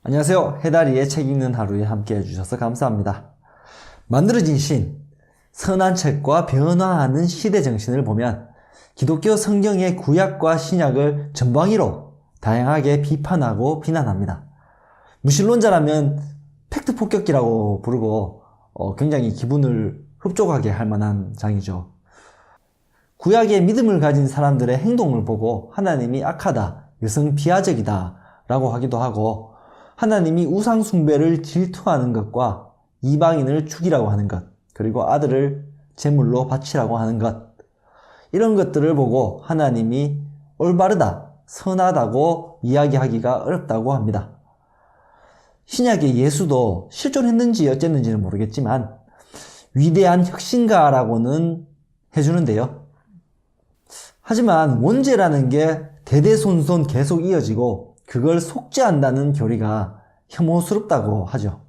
안녕하세요. 해다리의 책 읽는 하루에 함께 해주셔서 감사합니다. 만들어진 신, 선한 책과 변화하는 시대 정신을 보면 기독교 성경의 구약과 신약을 전방위로 다양하게 비판하고 비난합니다. 무신론자라면 팩트 폭격기라고 부르고 굉장히 기분을 흡족하게 할 만한 장이죠. 구약의 믿음을 가진 사람들의 행동을 보고 하나님이 악하다, 여성 비하적이다 라고 하기도 하고, 하나님이 우상 숭배를 질투하는 것과 이방인을 죽이라고 하는 것, 그리고 아들을 제물로 바치라고 하는 것, 이런 것들을 보고 하나님이 올바르다, 선하다고 이야기하기가 어렵다고 합니다. 신약의 예수도 실존했는지 어쨌는지는 모르겠지만 위대한 혁신가라고는 해주는데요. 하지만 원죄라는 게 대대손손 계속 이어지고 그걸 속죄한다는 교리가 혐오스럽다고 하죠.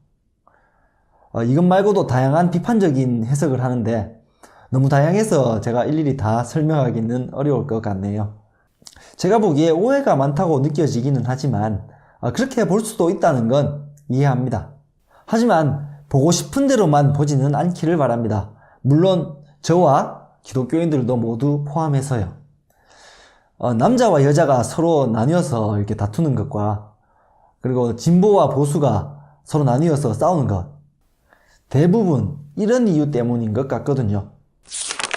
이것 말고도 다양한 비판적인 해석을 하는데 너무 다양해서 제가 일일이 다 설명하기는 어려울 것 같네요. 제가 보기에 오해가 많다고 느껴지기는 하지만 그렇게 볼 수도 있다는 건 이해합니다. 하지만 보고 싶은 대로만 보지는 않기를 바랍니다. 물론 저와 기독교인들도 모두 포함해서요. 남자와 여자가 서로 나뉘어서 이렇게 다투는 것과 그리고 진보와 보수가 서로 나뉘어서 싸우는 것, 대부분 이런 이유 때문인 것 같거든요.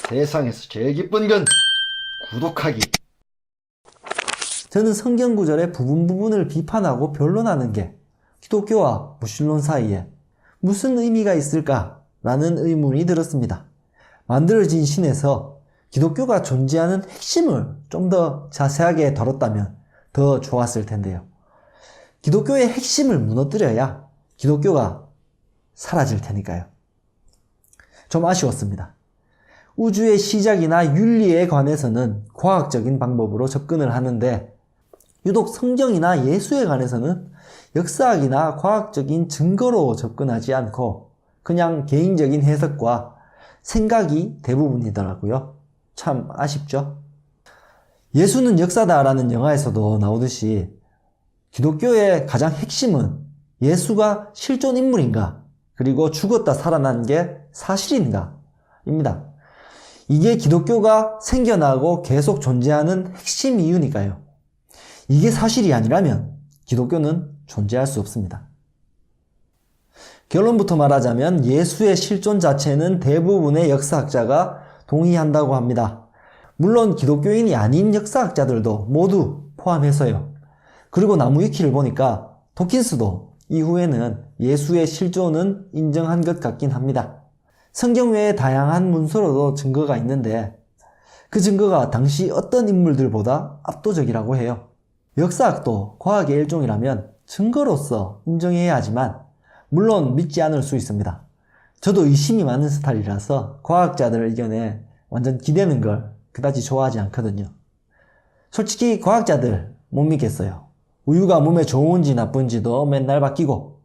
세상에서 제일 기쁜 건 구독하기. 저는 성경 구절의 부분을 비판하고 변론하는 게 기독교와 무신론 사이에 무슨 의미가 있을까라는 의문이 들었습니다. 만들어진 신에서 기독교가 존재하는 핵심을 좀 더 자세하게 다뤘다면 더 좋았을 텐데요. 기독교의 핵심을 무너뜨려야 기독교가 사라질 테니까요. 좀 아쉬웠습니다. 우주의 시작이나 윤리에 관해서는 과학적인 방법으로 접근을 하는데 유독 성경이나 예수에 관해서는 역사학이나 과학적인 증거로 접근하지 않고 그냥 개인적인 해석과 생각이 대부분이더라고요. 참 아쉽죠? 예수는 역사다라는 영화에서도 나오듯이 기독교의 가장 핵심은 예수가 실존 인물인가, 그리고 죽었다 살아난 게 사실인가 입니다. 이게 기독교가 생겨나고 계속 존재하는 핵심 이유니까요. 이게 사실이 아니라면 기독교는 존재할 수 없습니다. 결론부터 말하자면 예수의 실존 자체는 대부분의 역사학자가 동의한다고 합니다. 물론 기독교인이 아닌 역사학자들도 모두 포함해서요. 그리고 나무위키를 보니까 도킨스도 이후에는 예수의 실존은 인정한 것 같긴 합니다. 성경 외에 다양한 문서로도 증거가 있는데 그 증거가 당시 어떤 인물들보다 압도적이라고 해요. 역사학도 과학의 일종이라면 증거로서 인정해야 하지만 물론 믿지 않을 수 있습니다. 저도 의심이 많은 스타일이라서 과학자들 의견에 완전 기대는 걸 그다지 좋아하지 않거든요. 솔직히 과학자들 못 믿겠어요. 우유가 몸에 좋은지 나쁜지도 맨날 바뀌고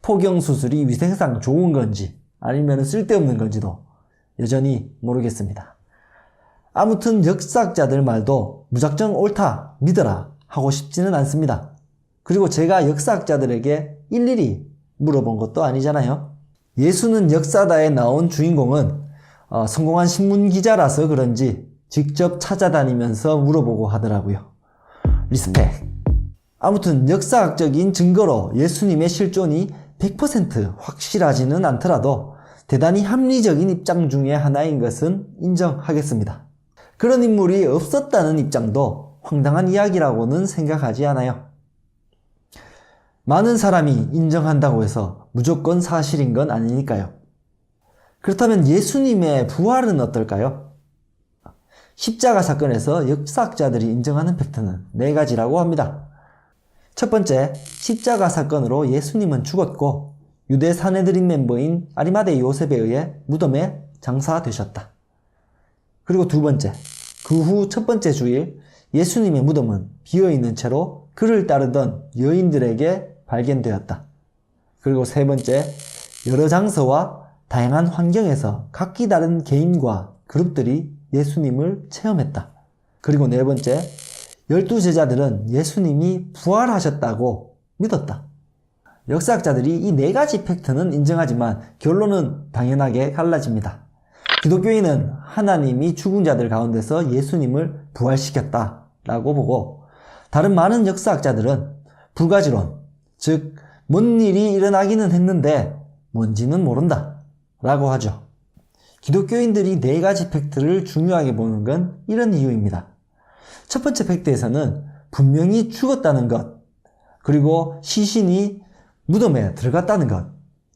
포경수술이 위생상 좋은 건지 아니면 쓸데없는 건지도 여전히 모르겠습니다. 아무튼 역사학자들 말도 무작정 옳다, 믿어라 하고 싶지는 않습니다. 그리고 제가 역사학자들에게 일일이 물어본 것도 아니잖아요. 예수는 역사다에 나온 주인공은 성공한 신문기자라서 그런지 직접 찾아다니면서 물어보고 하더라고요. 리스펙. 아무튼 역사학적인 증거로 예수님의 실존이 100% 확실하지는 않더라도 대단히 합리적인 입장 중에 하나인 것은 인정하겠습니다. 그런 인물이 없었다는 입장도 황당한 이야기라고는 생각하지 않아요. 많은 사람이 인정한다고 해서 무조건 사실인 건 아니니까요. 그렇다면 예수님의 부활은 어떨까요? 십자가 사건에서 역사학자들이 인정하는 팩트는 4가지라고 합니다. 첫 번째, 십자가 사건으로 예수님은 죽었고 유대 사내들인 멤버인 아리마대 요셉에 의해 무덤에 장사되셨다. 그리고 두 번째, 그 후 첫 번째 주일 예수님의 무덤은 비어있는 채로 그를 따르던 여인들에게 발견되었다. 그리고 세 번째, 여러 장소와 다양한 환경에서 각기 다른 개인과 그룹들이 예수님을 체험했다. 그리고 네 번째, 12제자들은 예수님이 부활하셨다고 믿었다. 역사학자들이 이 네 가지 팩트는 인정하지만 결론은 당연하게 갈라집니다. 기독교인은 하나님이 죽은 자들 가운데서 예수님을 부활시켰다 라고 보고, 다른 많은 역사학자들은 불가지론, 즉 뭔 일이 일어나기는 했는데 뭔지는 모른다 라고 하죠. 기독교인들이 네 가지 팩트를 중요하게 보는 건 이런 이유입니다. 첫 번째 팩트에서는 분명히 죽었다는 것, 그리고 시신이 무덤에 들어갔다는 것,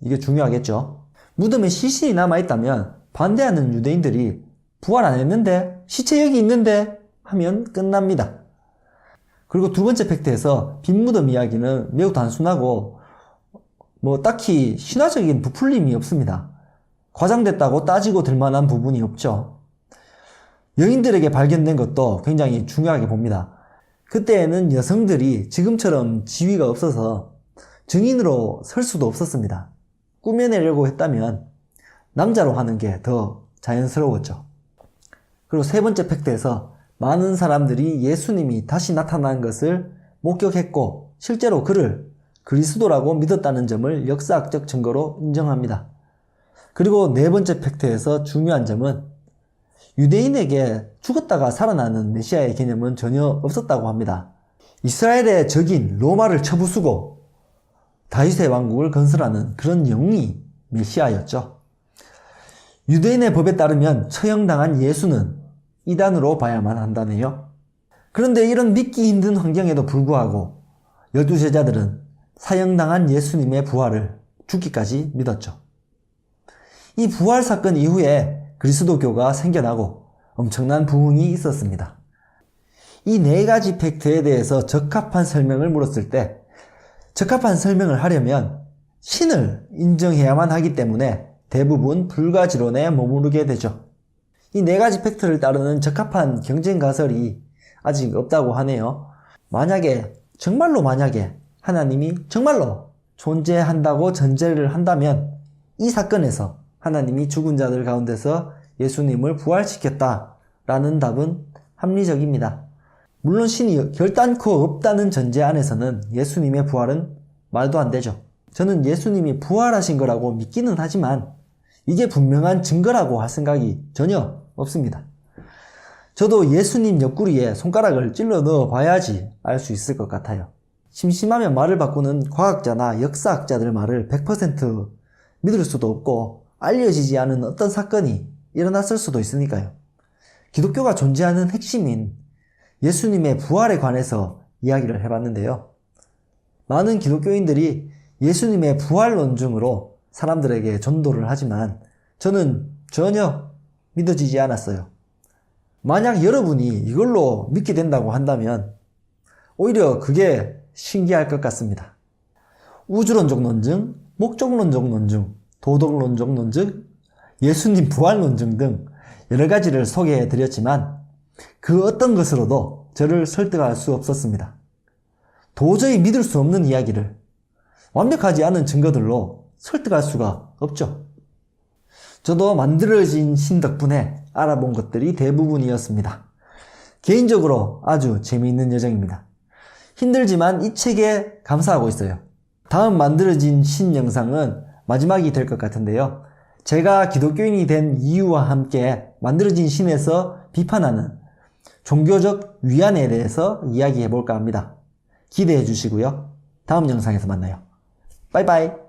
이게 중요하겠죠. 무덤에 시신이 남아있다면 반대하는 유대인들이 부활 안 했는데, 시체 여기 있는데 하면 끝납니다. 그리고 두 번째 팩트에서 빈 무덤 이야기는 매우 단순하고 딱히 신화적인 부풀림이 없습니다. 과장됐다고 따지고 들 만한 부분이 없죠. 여인들에게 발견된 것도 굉장히 중요하게 봅니다. 그때에는 여성들이 지금처럼 지위가 없어서 증인으로 설 수도 없었습니다. 꾸며내려고 했다면 남자로 하는 게 더 자연스러웠죠. 그리고 세 번째 팩트에서 많은 사람들이 예수님이 다시 나타난 것을 목격했고 실제로 그를 그리스도라고 믿었다는 점을 역사학적 증거로 인정합니다. 그리고 네 번째 팩트에서 중요한 점은 유대인에게 죽었다가 살아나는 메시아의 개념은 전혀 없었다고 합니다. 이스라엘의 적인 로마를 쳐부수고 다윗의 왕국을 건설하는 그런 영웅이 메시아였죠. 유대인의 법에 따르면 처형당한 예수는 이단으로 봐야만 한다네요. 그런데 이런 믿기 힘든 환경에도 불구하고 12제자들은 사형당한 예수님의 부활을 죽기까지 믿었죠. 이 부활 사건 이후에 그리스도교가 생겨나고 엄청난 부흥이 있었습니다. 이 네 가지 팩트에 대해서 적합한 설명을 물었을 때 적합한 설명을 하려면 신을 인정해야만 하기 때문에 대부분 불가지론에 머무르게 되죠. 이 네 가지 팩트를 따르는 적합한 경쟁 가설이 아직 없다고 하네요. 정말로 만약에 하나님이 정말로 존재한다고 전제를 한다면 이 사건에서 하나님이 죽은 자들 가운데서 예수님을 부활시켰다라는 답은 합리적입니다. 물론 신이 결단코 없다는 전제 안에서는 예수님의 부활은 말도 안 되죠. 저는 예수님이 부활하신 거라고 믿기는 하지만 이게 분명한 증거라고 할 생각이 전혀 없습니다. 저도 예수님 옆구리에 손가락을 찔러 넣어 봐야지 알 수 있을 것 같아요. 심심하면 말을 바꾸는 과학자나 역사학자들 말을 100% 믿을 수도 없고 알려지지 않은 어떤 사건이 일어났을 수도 있으니까요. 기독교가 존재하는 핵심인 예수님의 부활에 관해서 이야기를 해봤는데요. 많은 기독교인들이 예수님의 부활 논증으로 사람들에게 전도를 하지만 저는 전혀 믿어지지 않았어요. 만약 여러분이 이걸로 믿게 된다고 한다면 오히려 그게 신기할 것 같습니다. 우주론적 논증, 목적론적 논증, 도덕론적 논증, 예수님 부활 논증 등 여러 가지를 소개해 드렸지만 그 어떤 것으로도 저를 설득할 수 없었습니다. 도저히 믿을 수 없는 이야기를 완벽하지 않은 증거들로 설득할 수가 없죠. 저도 만들어진 신 덕분에 알아본 것들이 대부분이었습니다. 개인적으로 아주 재미있는 여정입니다. 힘들지만 이 책에 감사하고 있어요. 다음 만들어진 신 영상은 마지막이 될 것 같은데요. 제가 기독교인이 된 이유와 함께 만들어진 신에서 비판하는 종교적 위안에 대해서 이야기해 볼까 합니다. 기대해 주시고요. 다음 영상에서 만나요. 빠이빠이.